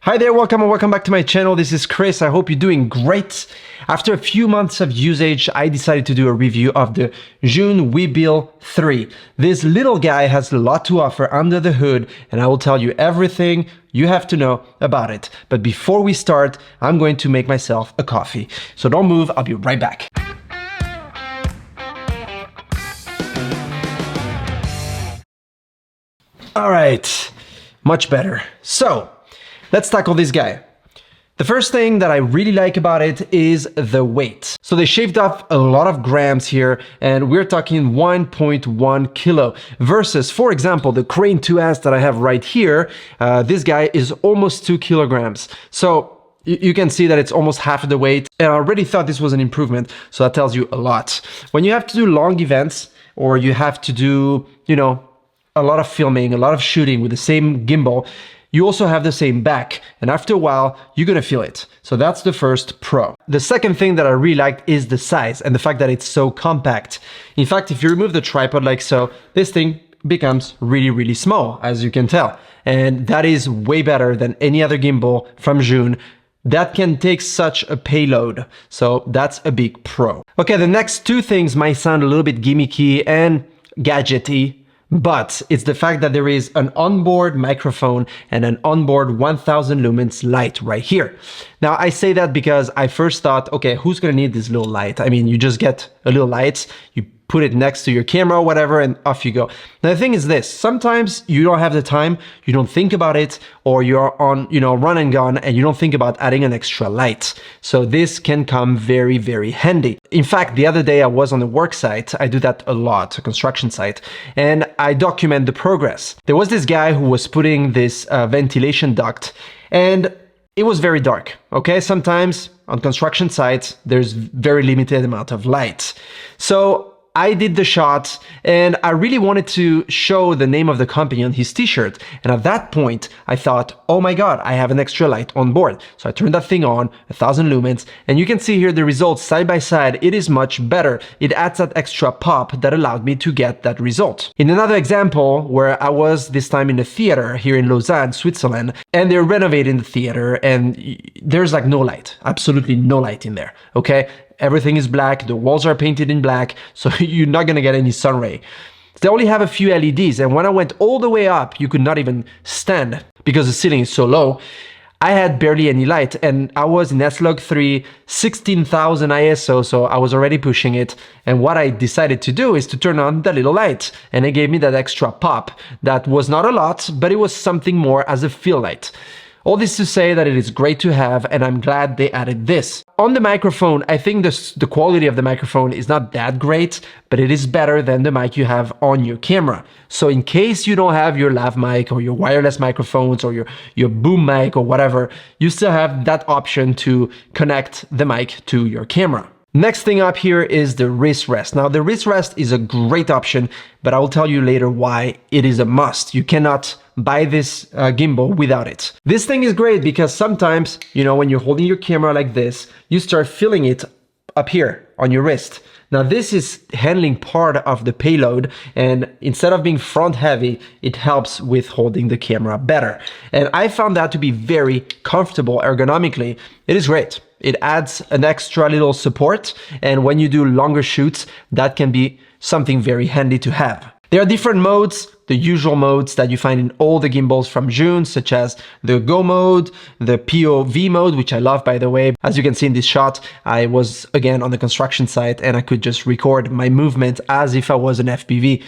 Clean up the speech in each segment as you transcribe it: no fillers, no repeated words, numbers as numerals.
Hi there, welcome and welcome back to my channel. This is Chris. I hope you're doing great. After a few months of usage, I decided to do a review of the Zhiyun Weebill 3. This little guy has a lot to offer under the hood, and I will tell you everything you have to know about it. But before we start, I'm going to make myself a coffee. So don't move, I'll be right back. All right, much better. So let's tackle this guy. The first thing that I really like about it is the weight. So they shaved off a lot of grams here, and we're talking 1.1 kilo versus, for example, the Crane 2S that I have right here. This guy is almost 2 kilograms. So you can see that it's almost half the weight, and I already thought this was an improvement. So that tells you a lot. When you have to do long events, or you have to do, a lot of filming, a lot of shooting with the same gimbal, you also have the same back, and after a while, you're gonna feel it. So that's the first pro. The second thing that I really liked is the size and the fact that it's so compact. In fact, if you remove the tripod like so, this thing becomes really, really small, as you can tell. And that is way better than any other gimbal from Zhiyun that can take such a payload. So that's a big pro. Okay, the next two things might sound a little bit gimmicky and gadgety, but it's the fact that there is an onboard microphone and an onboard 1000 lumens light right here. Now I say that because I first thought, okay, who's gonna need this little light? I mean, you just get a little light, you put it next to your camera or whatever, and off you go. Now the thing is this, sometimes you don't have the time, you don't think about it, or you're on, run and gun, and you don't think about adding an extra light. So this can come very, very handy. In fact, the other day I was on a work site, I do that a lot, a construction site, and I document the progress. There was this guy who was putting this ventilation duct, and it was very dark, okay? Sometimes on construction sites, there's very limited amount of light. So I did the shot, and I really wanted to show the name of the company on his t-shirt. And at that point, I thought, oh my God, I have an extra light on board. So I turned that thing on, 1000 lumens, and you can see here the results side by side. It is much better. It adds that extra pop that allowed me to get that result. In another example, where I was this time in a theater here in Lausanne, Switzerland, and they're renovating the theater, and there's like no light, absolutely no light in there, okay? Everything is black, the walls are painted in black, so you're not gonna get any sun ray. They only have a few LEDs, and when I went all the way up, you could not even stand because the ceiling is so low. I had barely any light, and I was in S-Log 3, 16,000 ISO, so I was already pushing it. And what I decided to do is to turn on the little light, and it gave me that extra pop. That was not a lot, but it was something more as a fill light. All this to say that it is great to have, and I'm glad they added this. On the microphone, I think the quality of the microphone is not that great, but it is better than the mic you have on your camera. So in case you don't have your lav mic or your wireless microphones or your boom mic or whatever, you still have that option to connect the mic to your camera. Next thing up here is the wrist rest. Now the wrist rest is a great option, but I will tell you later why it is a must. You cannot buy this gimbal without it. This thing is great because sometimes, when you're holding your camera like this, you start feeling it up here on your wrist. Now this is handling part of the payload, and instead of being front heavy, it helps with holding the camera better. And I found that to be very comfortable ergonomically. It is great. It adds an extra little support, and when you do longer shoots, that can be something very handy to have. There are different modes, the usual modes that you find in all the gimbals from Zhiyun, such as the Go mode, the POV mode, which I love, by the way. As you can see in this shot, I was again on the construction site, and I could just record my movement as if I was an FPV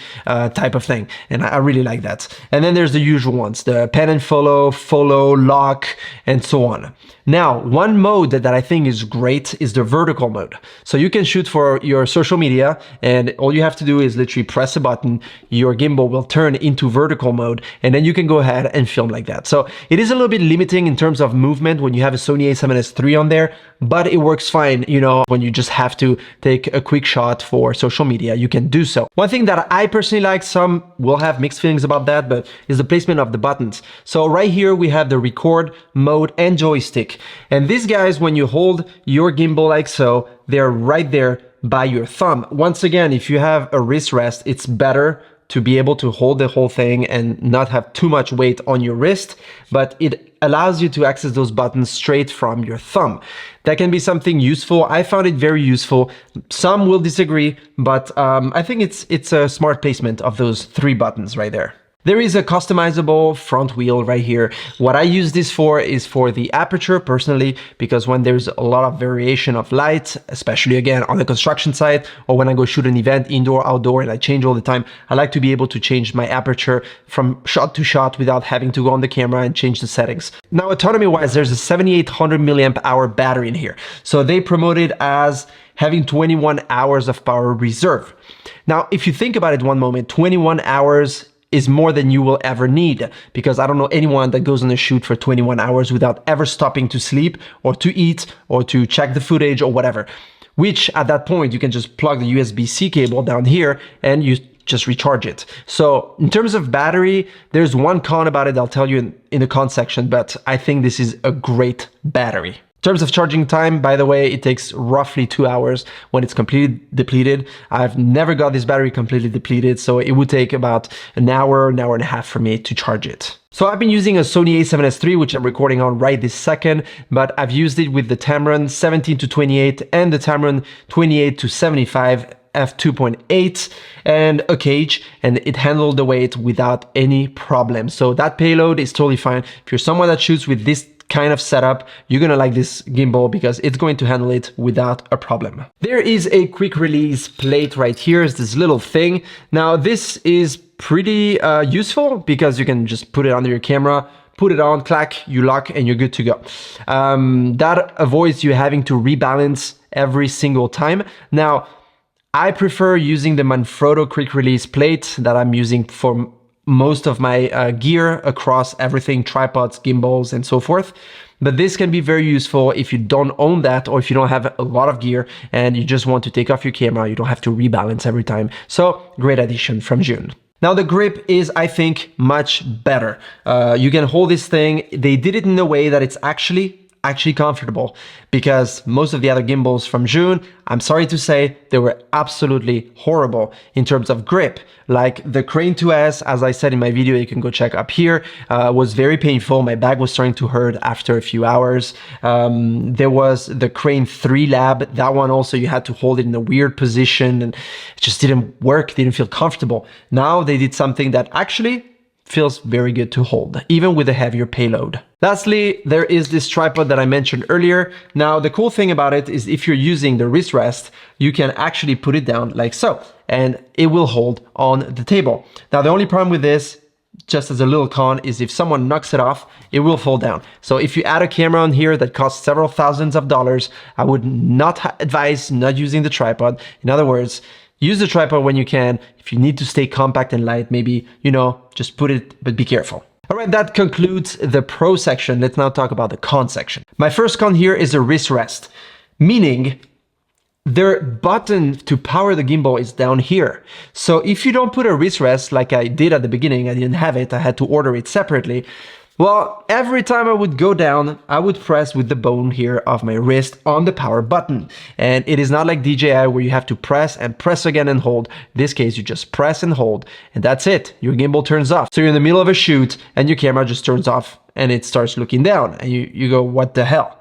type of thing. And I really like that. And then there's the usual ones, the pan and follow, lock, and so on. Now, one mode that I think is great is the vertical mode. So you can shoot for your social media, and all you have to do is literally press a button, your gimbal will turn into vertical mode, and then you can go ahead and film like that. So it is a little bit limiting in terms of movement when you have a Sony a7S III on there, but it works fine, when you just have to take a quick shot for social media, you can do so. One thing that I personally like, some will have mixed feelings about that, but is the placement of the buttons. So right here we have the record mode and joystick. And these guys, when you hold your gimbal like so, they're right there by your thumb. Once again, if you have a wrist rest, it's better to be able to hold the whole thing and not have too much weight on your wrist, but it allows you to access those buttons straight from your thumb. That can be something useful. I found it very useful. Some will disagree, but I think it's a smart placement of those 3 buttons right there. There is a customizable front wheel right here. What I use this for is for the aperture personally, because when there's a lot of variation of light, especially again on the construction site, or when I go shoot an event indoor, outdoor, and I change all the time, I like to be able to change my aperture from shot to shot without having to go on the camera and change the settings. Now, autonomy wise, there's a 7800 milliamp hour battery in here. So they promote it as having 21 hours of power reserve. Now, if you think about it one moment, 21 hours is more than you will ever need, because I don't know anyone that goes on a shoot for 21 hours without ever stopping to sleep or to eat or to check the footage or whatever, which at that point you can just plug the USB-C cable down here and you just recharge it. So in terms of battery, there's one con about it I'll tell you in the con section, but I think this is a great battery. In terms of charging time, by the way, it takes roughly 2 hours when it's completely depleted. I've never got this battery completely depleted, so it would take about an hour and a half for me to charge it. So I've been using a Sony a7S III, which I'm recording on right this second, but I've used it with the Tamron 17-28 and the Tamron 28-75 f2.8 and a cage, and it handled the weight without any problem. So that payload is totally fine. If you're someone that shoots with this kind of setup, you're gonna like this gimbal because it's going to handle it without a problem. There is a quick release plate right here. It's this little thing. Now this is pretty useful because you can just put it under your camera, put it on, clack, you lock, and you're good to go. That avoids you having to rebalance every single time. Now, I prefer using the Manfrotto quick release plate that I'm using for most of my gear across everything, tripods, gimbals, and so forth. But this can be very useful if you don't own that, or if you don't have a lot of gear and you just want to take off your camera, you don't have to rebalance every time. So great addition from Zhiyun. Now the grip is, I think, much better. You can hold this thing. They did it in a way that it's actually comfortable, because most of the other gimbals from Zhiyun, I'm sorry to say, they were absolutely horrible in terms of grip. Like the Crane 2S, as I said in my video, you can go check up here, was very painful. My back was starting to hurt after a few hours. There was the Crane 3 Lab. That one also, you had to hold it in a weird position and it just didn't work, didn't feel comfortable. Now they did something that actually feels very good to hold, even with a heavier payload. Lastly, there is this tripod that I mentioned earlier. Now, the cool thing about it is if you're using the wrist rest, you can actually put it down like so, and it will hold on the table. Now, the only problem with this, just as a little con, is if someone knocks it off, it will fall down. So if you add a camera on here that costs several thousands of dollars, I would not advise not using the tripod. In other words, use the tripod when you can. If you need to stay compact and light, maybe, just put it, but be careful. All right, that concludes the pro section. Let's now talk about the con section. My first con here is a wrist rest, meaning the button to power the gimbal is down here. So if you don't put a wrist rest like I did at the beginning, I didn't have it, I had to order it separately. Well, every time I would go down, I would press with the bone here of my wrist on the power button. And it is not like DJI where you have to press and press again and hold. In this case, you just press and hold, and that's it. Your gimbal turns off. So you're in the middle of a shoot and your camera just turns off and it starts looking down and you go, what the hell?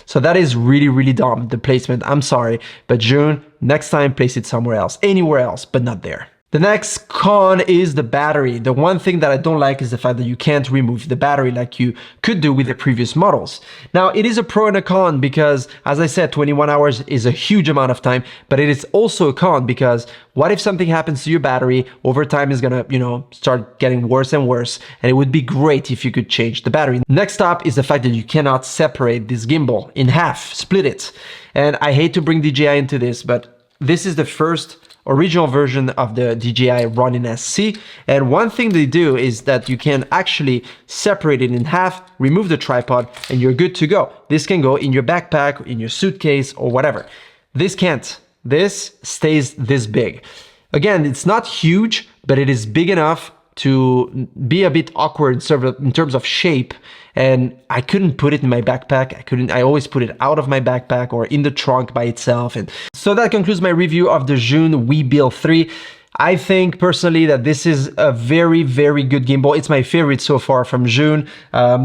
So that is really, really dumb, the placement. I'm sorry, but Zhiyun, next time place it somewhere else, anywhere else, but not there. The next con is the battery. The one thing that I don't like is the fact that you can't remove the battery like you could do with the previous models. Now, it is a pro and a con because, as I said, 21 hours is a huge amount of time, but it is also a con because what if something happens to your battery? Over time is gonna, start getting worse and worse, and it would be great if you could change the battery. Next up is the fact that you cannot separate this gimbal in half, split it. And I hate to bring DJI into this, but this is the first original version of the DJI Ronin SC, and one thing they do is that you can actually separate it in half, remove the tripod, and you're good to go. This can go in your backpack, in your suitcase, or whatever. This can't. This stays this big. Again, it's not huge, but it is big enough to be a bit awkward in terms of shape, and I couldn't put it in my backpack. I always put it out of my backpack or in the trunk by itself. And so that concludes my review of the Zhiyun Weebill 3. I think personally that this is a very, very good gimbal. It's my favorite so far from Zhiyun.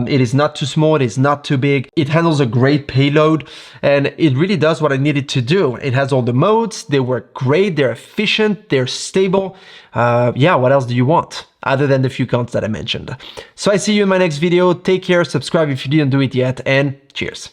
It is not too small, it is not too big. It handles a great payload and it really does what I needed to do. It has all the modes, they work great, they're efficient, they're stable. Yeah, what else do you want? Other than the few counts that I mentioned. So I see you in my next video. Take care, subscribe if you didn't do it yet, and cheers.